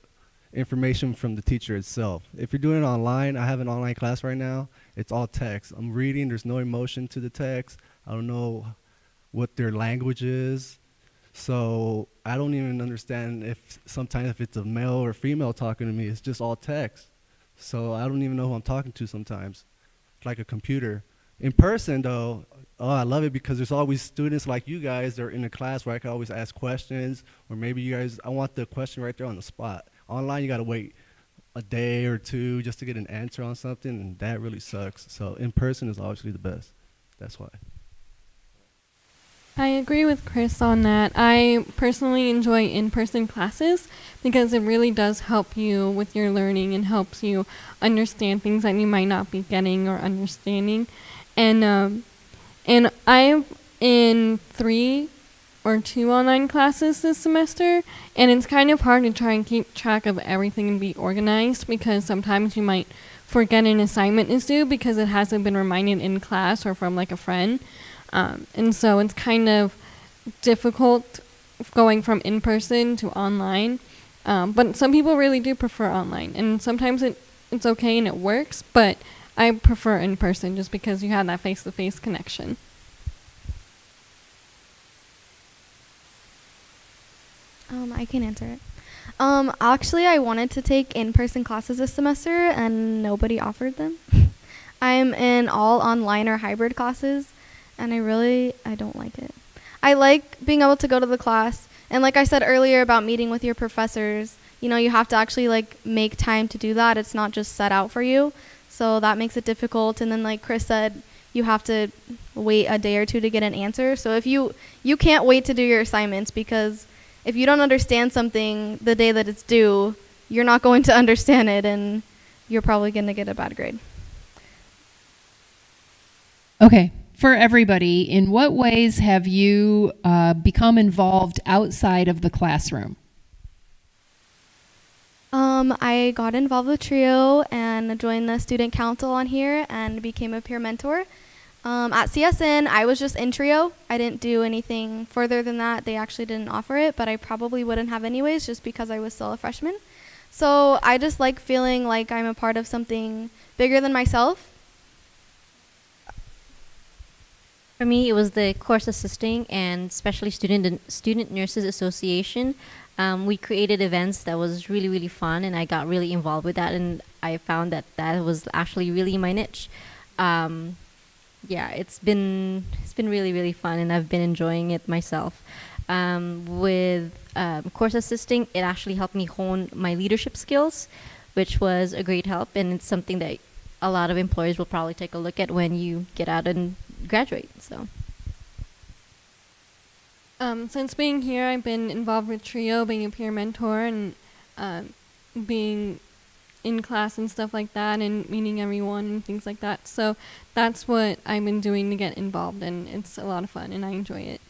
S8: information from the teacher itself. If you're doing it online, I have an online class right now. It's all text. I'm reading. There's no emotion to the text. I don't know what their language is. So I don't even understand if it's a male or female talking to me. It's just all text. So I don't even know who I'm talking to sometimes. It's like a computer. In person, though, I love it because there's always students like you guys that are in the class where I can always ask questions, or maybe you guys, I want the question right there on the spot. Online, you got to wait a day or two just to get an answer on something, and that really sucks. So in person is obviously the best. That's why.
S4: I agree with Chris on that. I personally enjoy in-person classes because it really does help you with your learning and helps you understand things that you might not be getting or understanding. And I'm in 3 or 2 online classes this semester, and it's kind of hard to try and keep track of everything and be organized because sometimes you might forget an assignment is due because it hasn't been reminded in class or from a friend. And so it's kind of difficult going from in-person to online. But some people really do prefer online. And sometimes it's okay and it works, but I prefer in-person just because you have that face-to-face connection.
S2: I can answer it. Actually, I wanted to take in-person classes this semester, and nobody offered them. I'm in all online or hybrid classes, and I don't like it. I like being able to go to the class, and like I said earlier about meeting with your professors, you have to actually make time to do that. It's not just set out for you, so that makes it difficult. And then like Chris said, you have to wait a day or two to get an answer. So if you can't wait to do your assignments, because if you don't understand something the day that it's due, you're not going to understand it, and you're probably going to get a bad grade.
S1: Okay. For everybody, in what ways have you become involved outside of the classroom?
S2: I got involved with TRIO and joined the student council on here and became a peer mentor. At CSN, I was just in TRIO. I didn't do anything further than that. They actually didn't offer it, but I probably wouldn't have anyways just because I was still a freshman. So I just like feeling like I'm a part of something bigger than myself.
S3: For me, it was the course assisting and especially Student Nurses Association. We created events that was really, really fun, and I got really involved with that, and I found that was actually really my niche. It's been really, really fun, and I've been enjoying it myself. With course assisting, it actually helped me hone my leadership skills, which was a great help, and it's something that a lot of employers will probably take a look at when you get out and graduate. So
S4: since being here, I've been involved with TRIO, being a peer mentor, and being in class and stuff like that, and meeting everyone and things like that. So that's what I've been doing to get involved, and it's a lot of fun, and I enjoy it.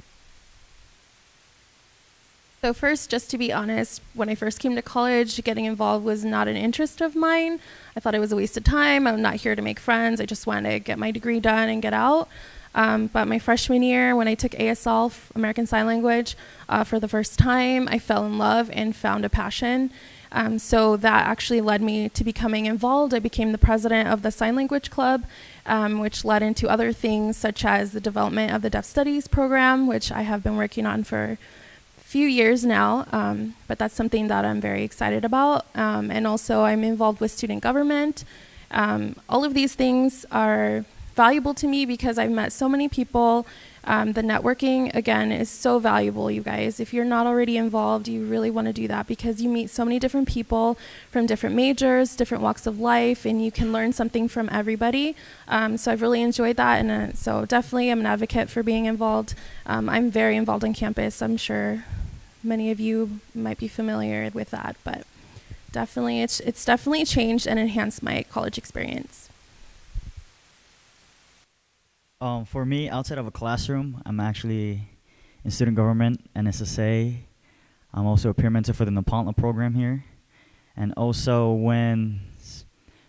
S5: So first, just to be honest, when I first came to college, getting involved was not an interest of mine. I thought it was a waste of time. I'm not here to make friends. I just want to get my degree done and get out. But my freshman year, when I took ASL, American Sign Language, for the first time, I fell in love and found a passion. So that actually led me to becoming involved. I became the president of the Sign Language Club, which led into other things such as the development of the Deaf Studies program, which I have been working on for a few years now, but that's something that I'm very excited about. And also I'm involved with student government. All of these things are valuable to me because I've met so many people. The networking, again, is so valuable, you guys. If you're not already involved, you really want to do that because you meet so many different people from different majors, different walks of life, and you can learn something from everybody. So I've really enjoyed that, and so definitely I'm an advocate for being involved. I'm very involved on campus. I'm sure many of you might be familiar with that, but definitely it's definitely changed and enhanced my college experience.
S6: For me, outside of a classroom, I'm actually in student government and SSA. I'm also a peer mentor for the Napantla program here. And also when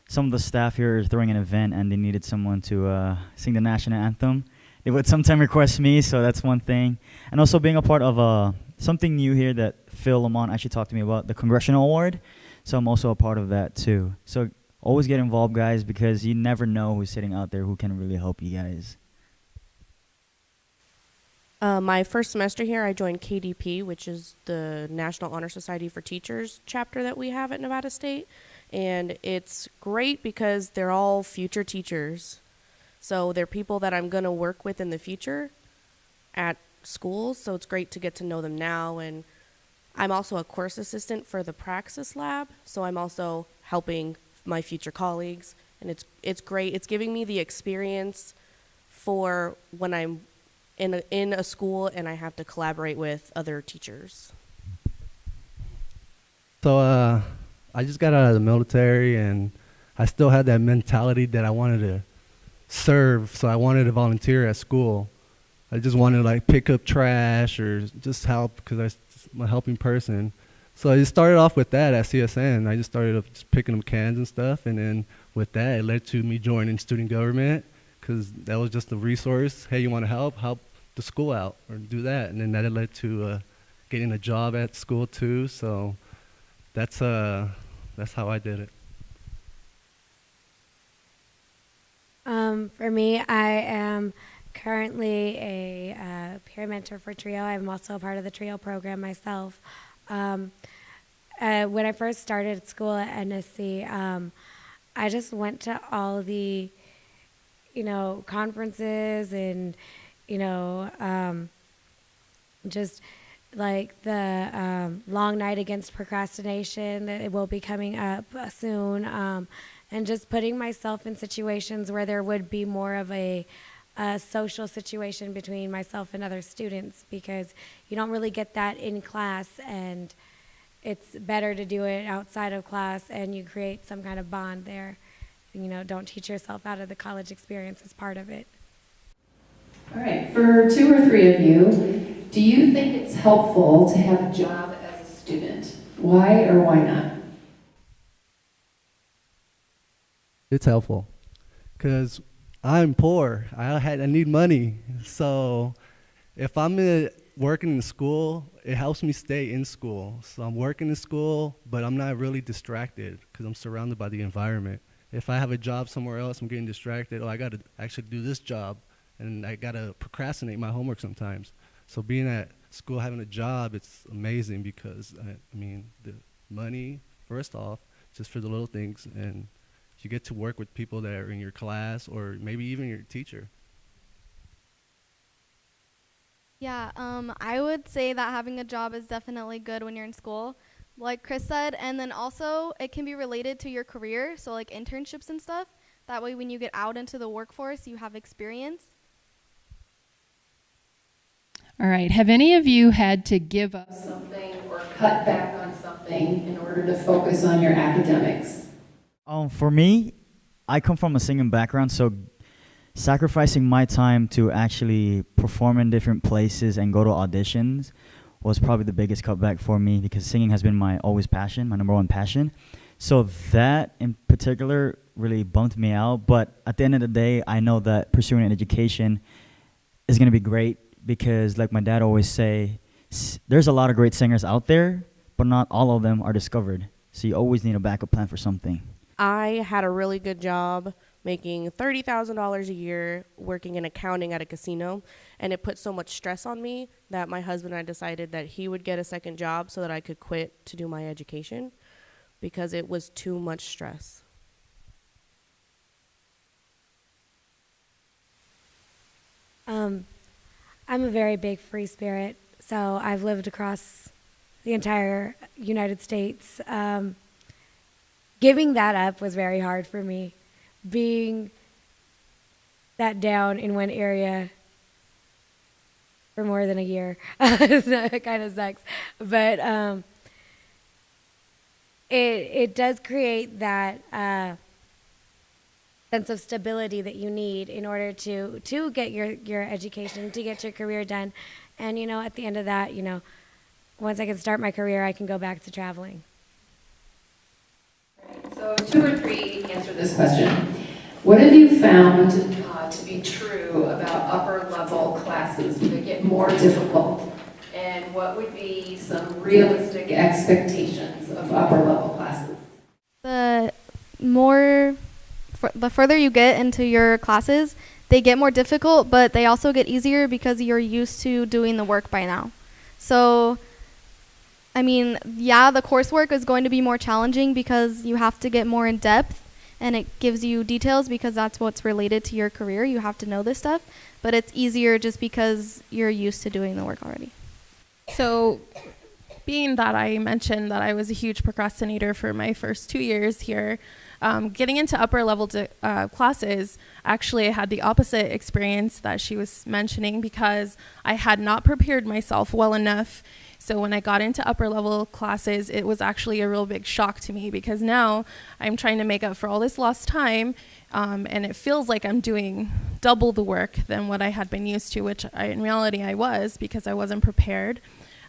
S6: some of the staff here is throwing an event and they needed someone to sing the national anthem, they would sometimes request me, so that's one thing. And also being a part of something new here that Phil Lamont actually talked to me about, the Congressional Award. So I'm also a part of that too. So always get involved, guys, because you never know who's sitting out there who can really help you guys.
S7: My first semester here, I joined KDP, which is the National Honor Society for Teachers chapter that we have at Nevada State. And it's great because they're all future teachers. So they're people that I'm going to work with in the future at schools. So it's great to get to know them now. And I'm also a course assistant for the Praxis Lab. So I'm also helping my future colleagues. And it's great. It's giving me the experience for when I'm in a school and I have to collaborate with other teachers.
S8: So I just got out of the military, and I still had that mentality that I wanted to serve, so I wanted to volunteer at school. I just wanted to like pick up trash or just help because I'm a helping person. So I just started off with that at CSN. I just started just picking up cans and stuff, and then with that, it led to me joining student government because that was just a resource. Hey, you want to help the school out or do that, and then that led to getting a job at school too. So that's how I did it.
S9: For me, I am currently a peer mentor for TRIO. I'm also a part of the TRIO program myself. When I first started at school at NSC, I just went to all the, conferences and, just like the long night against procrastination that it will be coming up soon, and just putting myself in situations where there would be more of a social situation between myself and other students, because you don't really get that in class, and it's better to do it outside of class and you create some kind of bond there. Don't teach yourself out of the college experience as part of it.
S1: All right, for 2 or 3 of you, do you think it's helpful to have a job as a student? Why or why not?
S8: It's helpful because I'm poor. I need money. So if I'm working in school, it helps me stay in school. So I'm working in school, but I'm not really distracted because I'm surrounded by the environment. If I have a job somewhere else, I'm getting distracted. I got to actually do this job, and I got to procrastinate my homework sometimes. So being at school, having a job, it's amazing because, the money, first off, just for the little things, and you get to work with people that are in your class or maybe even your teacher.
S2: Yeah, I would say that having a job is definitely good when you're in school, like Chris said, and then also it can be related to your career, so like internships and stuff. That way when you get out into the workforce, you have experience.
S1: All right, have any of you had to give up something or cut back on something in order to focus on your academics?
S6: For me, I come from a singing background, so sacrificing my time to actually perform in different places and go to auditions was probably the biggest cutback for me because singing has been my number one passion. So that in particular really bumped me out. But at the end of the day, I know that pursuing an education is going to be great because, like my dad always say, there's a lot of great singers out there, but not all of them are discovered. So you always need a backup plan for something.
S7: I had a really good job making $30,000 a year working in accounting at a casino, and it put so much stress on me that my husband and I decided that he would get a second job so that I could quit to do my education because it was too much stress.
S9: I'm a very big free spirit, so I've lived across the entire United States. Giving that up was very hard for me. Being that down in one area for more than a year, it kind of sucks. But it does create that sense of stability that you need in order to get your education, to get your career done. And, at the end of that, once I can start my career, I can go back to traveling.
S1: So 2 or 3 answer this question. What have you found to be true about upper level classes? Do they get more difficult? And what would be some realistic expectations of upper level classes?
S2: The further you get into your classes, they get more difficult, but they also get easier because you're used to doing the work by now. So, the coursework is going to be more challenging because you have to get more in depth, and it gives you details because that's what's related to your career. You have to know this stuff, but it's easier just because you're used to doing the work already.
S5: So, being that I mentioned that I was a huge procrastinator for my first 2 years here, getting into upper level classes, actually I had the opposite experience that she was mentioning because I had not prepared myself well enough. So when I got into upper level classes, it was actually a real big shock to me because now I'm trying to make up for all this lost time, and it feels like I'm doing double the work than what I had been used to, which in reality I was because I wasn't prepared.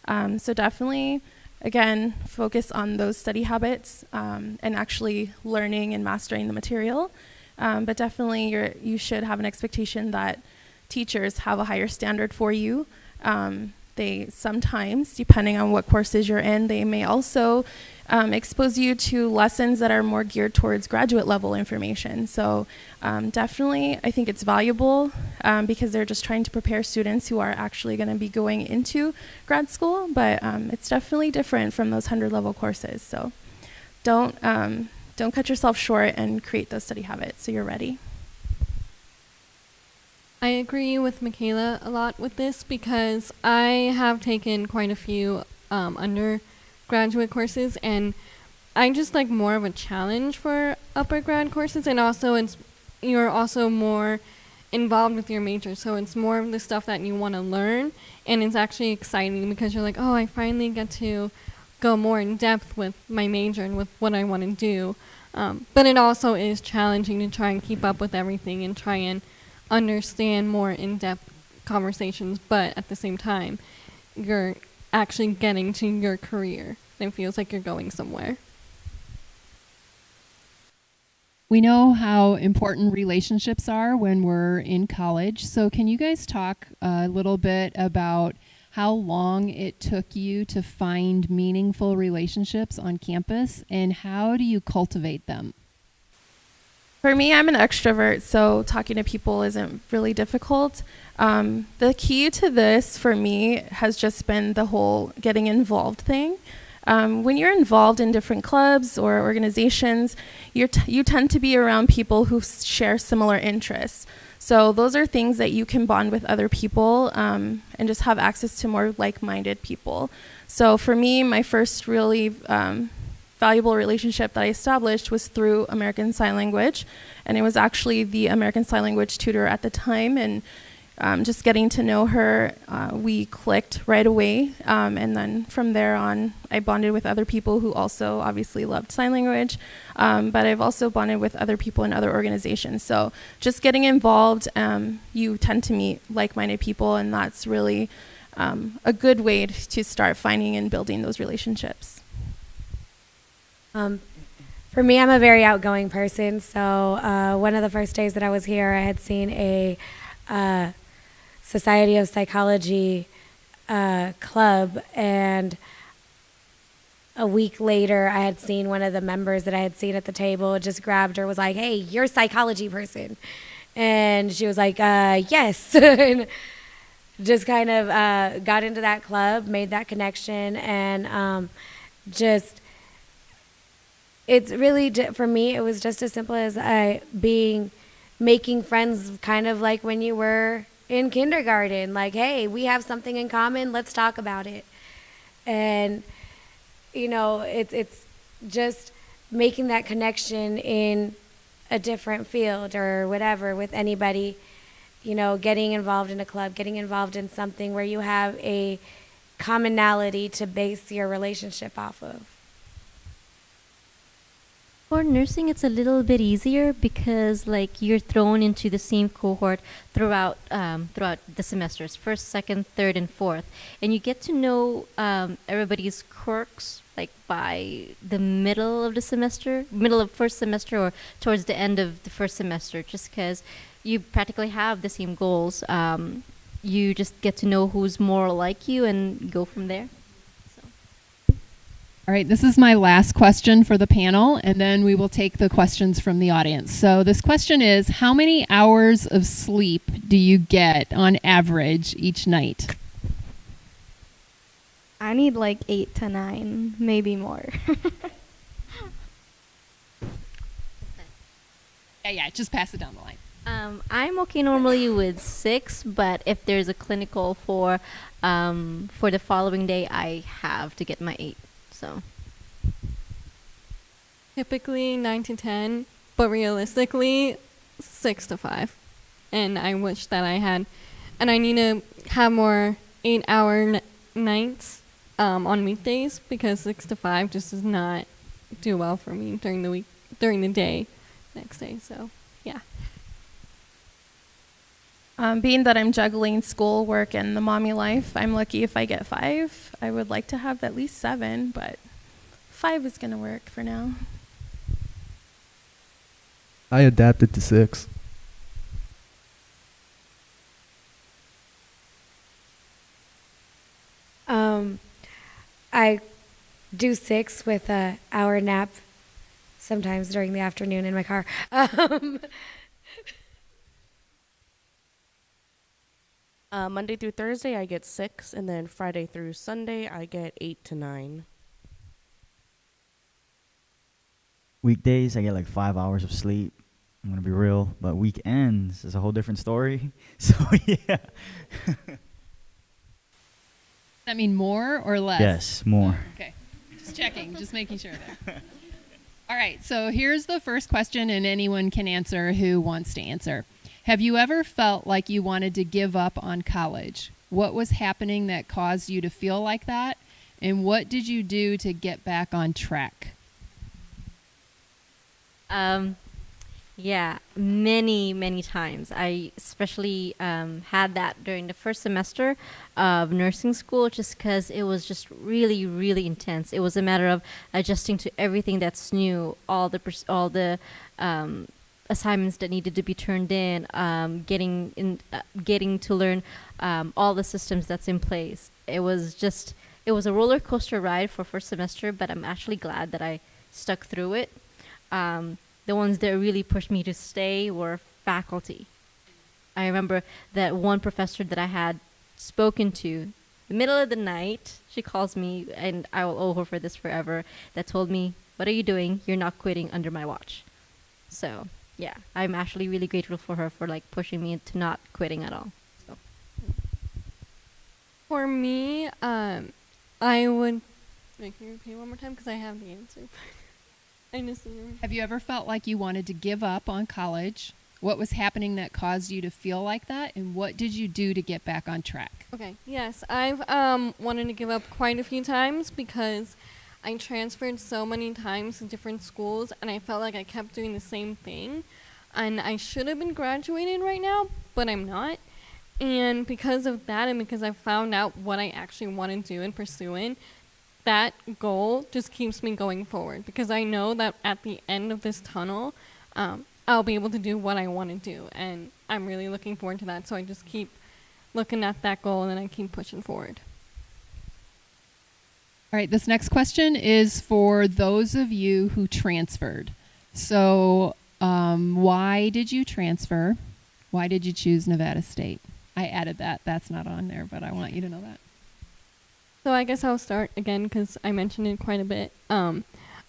S5: So definitely, again, focus on those study habits and actually learning and mastering the material. But definitely you should have an expectation that teachers have a higher standard for you. They sometimes, depending on what courses you're in, they may also expose you to lessons that are more geared towards graduate level information. So definitely, I think it's valuable because they're just trying to prepare students who are actually going to be going into grad school. But it's definitely different from those 100 level courses. So don't cut yourself short and create those study habits so you're ready.
S4: I agree with Michaela a lot with this because I have taken quite a few undergraduate courses, and I just like more of a challenge for upper grad courses, and also you're also more involved with your major, so it's more of the stuff that you want to learn, and it's actually exciting because you're like, oh, I finally get to go more in depth with my major and with what I want to do. But it also is challenging to try and keep up with everything and try and understand more in-depth conversations, but at the same time, you're actually getting to your career. It feels like you're going somewhere.
S1: We know how important relationships are when we're in college. So can you guys talk a little bit about how long it took you to find meaningful relationships on campus, and how do you cultivate them?
S5: For me, I'm an extrovert, so talking to people isn't really difficult. The key to this for me has just been the whole getting involved thing. When you're involved in different clubs or organizations, you tend to be around people who share similar interests. So those are things that you can bond with other people and just have access to more like-minded people. So for me, my first really valuable relationship that I established was through American Sign Language, and it was actually the American Sign Language tutor at the time, and just getting to know her, we clicked right away, and then from there on, I bonded with other people who also obviously loved sign language, but I've also bonded with other people in other organizations. So just getting involved, you tend to meet like-minded people, and that's really a good way to start finding and building those relationships.
S9: For me, I'm a very outgoing person, so one of the first days that I was here, I had seen a Society of Psychology club, and a week later, I had seen one of the members that I had seen at the table, just grabbed her, was like, "Hey, you're a psychology person." And she was like, yes. And just kind of got into that club, made that connection, and just, it's really, for me, it was just as simple as making friends, kind of like when you were in kindergarten. Like, hey, we have something in common, let's talk about it. And it's just making that connection in a different field or whatever with anybody, getting involved in a club, getting involved in something where you have a commonality to base your relationship off of.
S3: For nursing, it's a little bit easier because like you're thrown into the same cohort throughout the semesters, first, second, third, and fourth, and you get to know everybody's quirks like by the middle of first semester, or towards the end of the first semester, just because you practically have the same goals. You just get to know who's more like you and go from there.
S1: All right, this is my last question for the panel, and then we will take the questions from the audience. So this question is, how many hours of sleep do you get on average each night?
S2: I need like 8 to 9, maybe more.
S1: Yeah, just pass it down the line.
S3: I'm okay normally with 6, but if there's a clinical for the following day, I have to get my 8. So
S4: Typically 9 to 10, but realistically 6 to 5. And I wish that I had, and I need to have more 8-hour nights on weekdays, because 6 to 5 just does not do well for me during the day next day. So yeah.
S5: Being that I'm juggling school, work, and the mommy life, I'm lucky if I get 5. I would like to have at least 7, but 5 is going to work for now.
S8: I adapted to 6.
S9: I do 6 with an hour nap sometimes during the afternoon in my car.
S7: Monday through Thursday, I get 6, and then Friday through Sunday, I get 8 to 9.
S6: Weekdays, I get like 5 hours of sleep. I'm going to be real. But weekends is a whole different story. So, yeah.
S1: That mean more or less?
S6: Yes, more.
S1: Okay. Just checking, just making sure there. All right, so here's the first question, and anyone can answer who wants to answer. Have you ever felt like you wanted to give up on college? What was happening that caused you to feel like that? And what did you do to get back on track?
S3: Yeah, many times. I especially had that during the first semester of nursing school, just because it was just really intense. It was a matter of adjusting to everything that's new, all the assignments that needed to be turned in, getting to learn all the systems that's in place. It was a roller coaster ride for first semester, but I'm actually glad that I stuck through it. The ones that really pushed me to stay were faculty. I remember that one professor that I had spoken to, the middle of the night, she calls me, and I will owe her for this forever, that told me, "What are you doing? You're not quitting under my watch." So, yeah, I'm actually really grateful for her for like pushing me into not quitting at all. So.
S4: For me, I would. Wait, can you repeat one more time? Because I have the answer. I just
S1: Have you ever felt like you wanted to give up on college? What was happening that caused you to feel like that? And what did you do to get back on track?
S4: Okay, yes. I've wanted to give up quite a few times because I transferred so many times to different schools, and I felt like I kept doing the same thing. And I should have been graduated right now, but I'm not. And because of that, and because I found out what I actually want to do and pursue in, that goal just keeps me going forward, because I know that at the end of this tunnel, I'll be able to do what I want to do, and I'm really looking forward to that. So I just keep looking at that goal, and then I keep pushing forward.
S1: All right, this next question is for those of you who transferred. So, why did you transfer? Why did you choose Nevada State? I added that. That's not on there, but I want you to know that.
S4: So I guess I'll start again because I mentioned it quite a bit.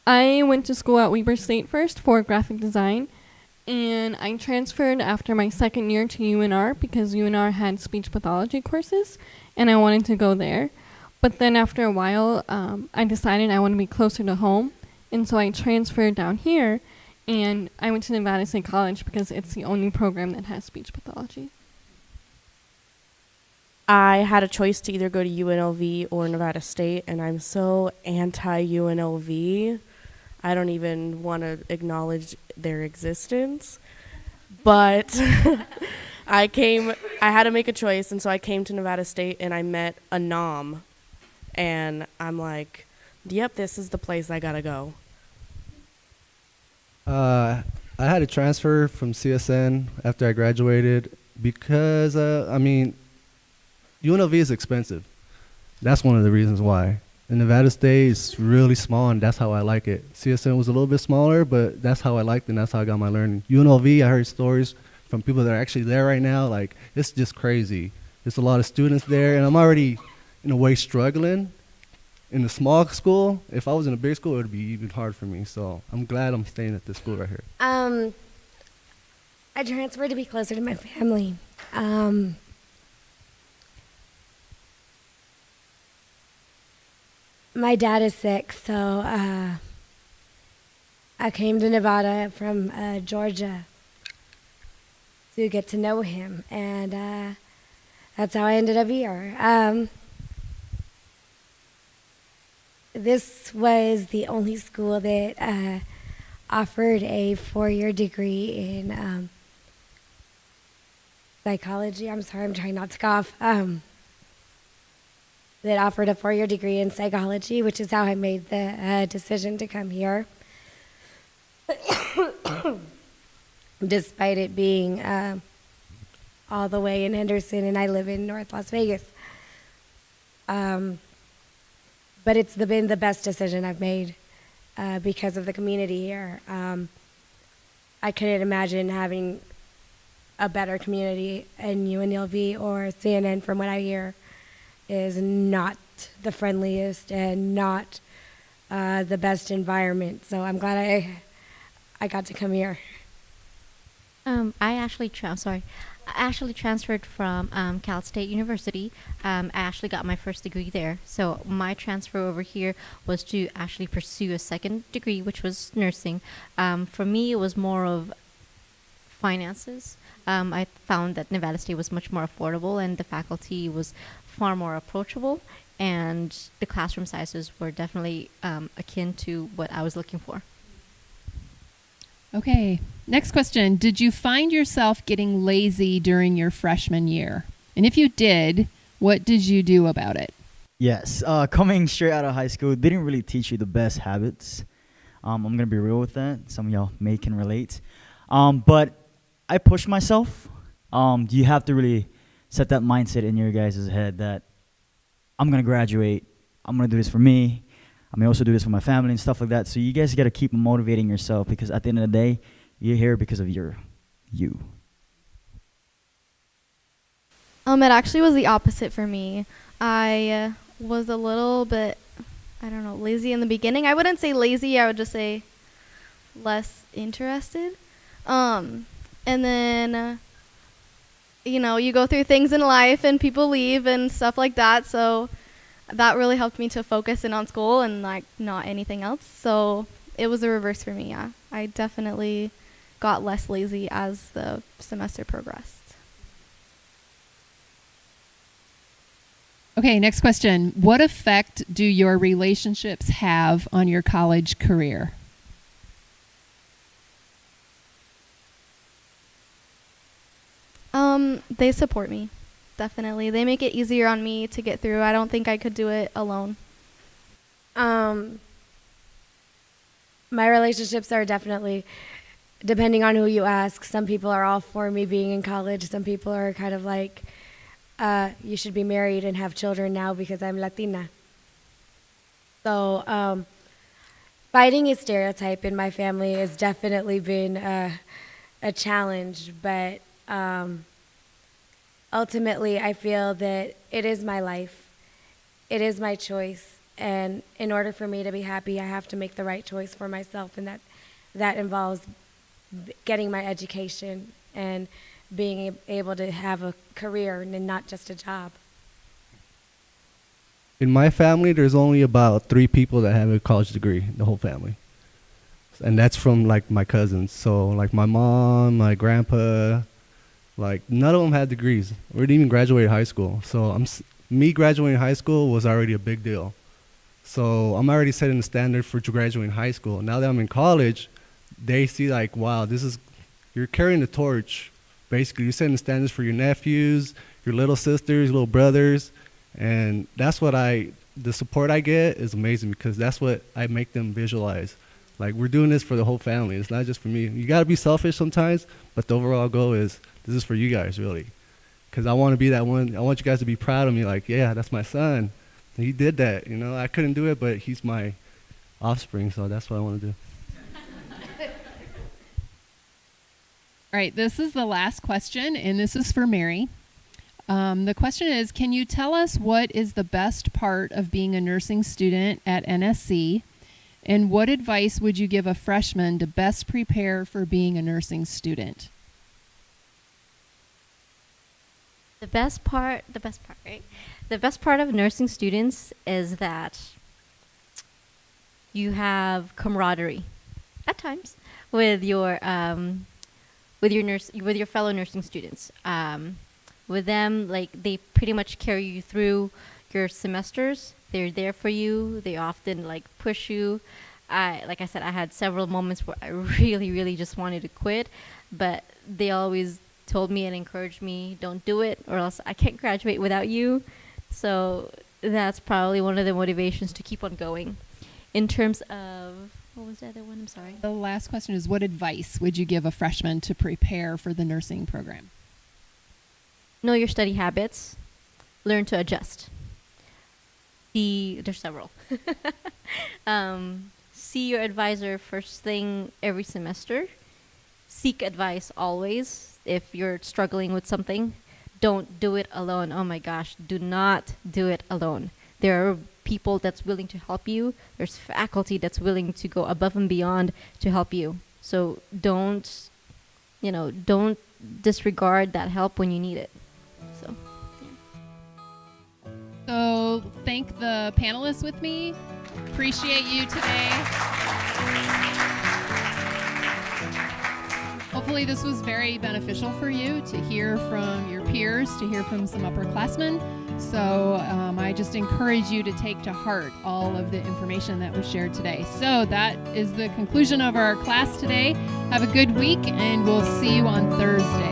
S4: I went to school at Weber State first for graphic design, and I transferred after my second year to UNR because UNR had speech pathology courses, and I wanted to go there. But then after a while, I decided I want to be closer to home, and so I transferred down here, and I went to Nevada State College because it's the only program that has speech pathology.
S7: I had a choice to either go to UNLV or Nevada State, and I'm so anti-UNLV. I don't even want to acknowledge their existence. But I had to make a choice, and so I came to Nevada State, and I met Anam. And I'm like, yep, this is the place I gotta go.
S8: I had to transfer from CSN after I graduated because, UNLV is expensive. That's one of the reasons why. And Nevada State is really small, and that's how I like it. CSN was a little bit smaller, but that's how I liked it, and that's how I got my learning. UNLV, I heard stories from people that are actually there right now. Like, it's just crazy. There's a lot of students there, and I'm already, in a way, struggling. In a small school, if I was in a big school, it would be even hard for me. So I'm glad I'm staying at this school right here.
S9: I transferred to be closer to my family. My dad is sick, so I came to Nevada from Georgia to get to know him, and that's how I ended up here. This was the only school that offered a 4-year degree in psychology. I'm sorry, I'm trying not to cough. That offered a 4-year degree in psychology, which is how I made the decision to come here. Despite it being all the way in Henderson, and I live in North Las Vegas. But it's been the best decision I've made because of the community here. I couldn't imagine having a better community in UNLV or CNN. From what I hear, is not the friendliest and not the best environment. So I'm glad I got to come here.
S3: I actually transferred from Cal State University. I actually got my first degree there. So my transfer over here was to actually pursue a second degree, which was nursing. For me, it was more of finances. I found that Nevada State was much more affordable, and the faculty was far more approachable, and the classroom sizes were definitely akin to what I was looking for.
S1: Okay, next question. Did you find yourself getting lazy during your freshman year? And if you did, what did you do about it?
S6: Yes, coming straight out of high school didn't really teach you the best habits. I'm going to be real with that. Some of y'all may can relate. But I pushed myself. You have to really set that mindset in your guys' head that I'm going to graduate. I'm going to do this for me. I may also do this for my family and stuff like that. So you guys got to keep motivating yourself, because at the end of the day, you're here because of you.
S2: It actually was the opposite for me. I was a little bit, lazy in the beginning. I wouldn't say lazy. I would just say less interested. And then, you go through things in life and people leave and stuff like that. So that really helped me to focus in on school and not anything else. So it was the reverse for me. Yeah, I definitely got less lazy as the semester progressed.
S1: Okay, next question. What effect do your relationships have on your college career?
S2: They support me. Definitely. They make it easier on me to get through. I don't think I could do it alone.
S9: My relationships are definitely, depending on who you ask, some people are all for me being in college. Some people are kind of like, you should be married and have children now because I'm Latina. So fighting a stereotype in my family has definitely been a challenge, but ultimately I feel that it is my life. It is my choice. And in order for me to be happy, I have to make the right choice for myself, and that involves getting my education and being able to have a career and not just a job.
S8: In my family, there's only about 3 people that have a college degree, the whole family. And that's from like my cousins. So like my mom, my grandpa, like none of them had degrees or didn't even graduate high school. So me graduating high school was already a big deal. So I'm already setting the standard for graduating high school. Now that I'm in college, they see like, wow, you're carrying the torch. Basically, you're setting the standards for your nephews, your little sisters, your little brothers. And that's what the support I get is amazing, because that's what I make them visualize. Like, we're doing this for the whole family. It's not just for me. You got to be selfish sometimes, but the overall goal is, this is for you guys, really. Because I want to be that one. I want you guys to be proud of me, like, yeah, that's my son. He did that, you know. I couldn't do it, but he's my offspring, so that's what I want to do.
S1: All right, this is the last question, and this is for Mary. The question is, can you tell us what is the best part of being a nursing student at NSC, and what advice would you give a freshman to best prepare for being a nursing student?
S3: The best part, right? The best part of nursing students is that you have camaraderie at times with your fellow nursing students. With them, like, they pretty much carry you through your semesters. They're there for you. They often like push you. Like I said, I had several moments where I really, really just wanted to quit, but they always told me and encouraged me, don't do it or else I can't graduate without you. So that's probably one of the motivations to keep on going. In terms of, what was the other one? I'm sorry.
S1: The last question is, what advice would you give a freshman to prepare for the nursing program?
S3: Know your study habits. Learn to adjust. There's several. See your advisor first thing every semester. Seek advice always. If you're struggling with something, don't do it alone. Oh my gosh, do not do it alone. There are people that's willing to help you. There's faculty that's willing to go above and beyond to help you. So don't disregard that help when you need it. So, yeah.
S1: So thank the panelists with me. Appreciate you today. Hopefully this was very beneficial for you to hear from your peers, to hear from some upperclassmen. So I just encourage you to take to heart all of the information that was shared today. So that is the conclusion of our class today. Have a good week, and we'll see you on Thursday.